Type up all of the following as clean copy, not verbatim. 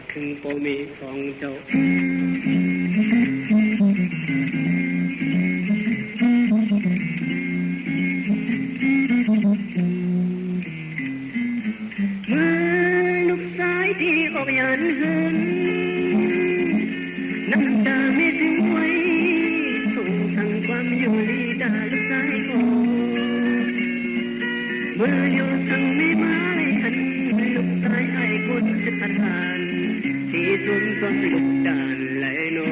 ครึ่งโปมีสองเจ้าเมื่อลูกสายที่ออกยันเหินน้ำตาไม่ถึงไว้ส่งสั่งความอยู่ลีดาลูกสายก่อนเมื่อโยสั่งไม่มาเลยหันลูกสายไอ้คนสิพันผ่านที่สุนทรลูกด่านไหลนอ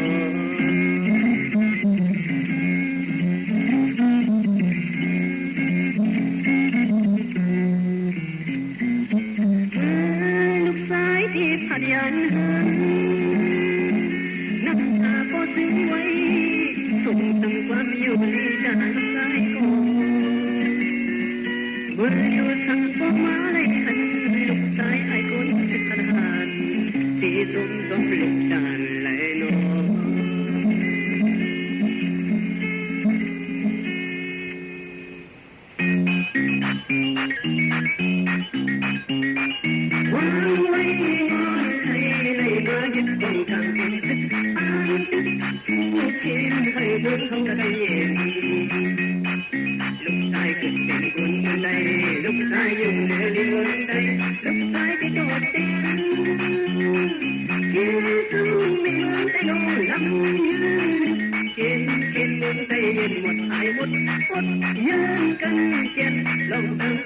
ลูกสายที่พัดยันเหินน้ำตาก็ซึ้งไว้ส่งสั่งความอยู่ลีดาลูกสายก่อนเมื่อโยสั่งก็มาเลยหันลูกสายไอ้คนสิพันผ่านที่สุนทรลูกด่านไหลนอวางไว้นอนให้เลยมายึดต้องทางคนสิอ่านผู้ทีมให้เดินเข้าใจเย็นลูกชายเกิดเป็นคนใดลูกชายอยู่ในเรื่องใดลูกชายที่โดดเด่นกินสู้ไม่เหมือนแต่โลลำยืนกินเหมือนแต่เย็นหมดหายหมดยืนกันเจ็บลองตั้ง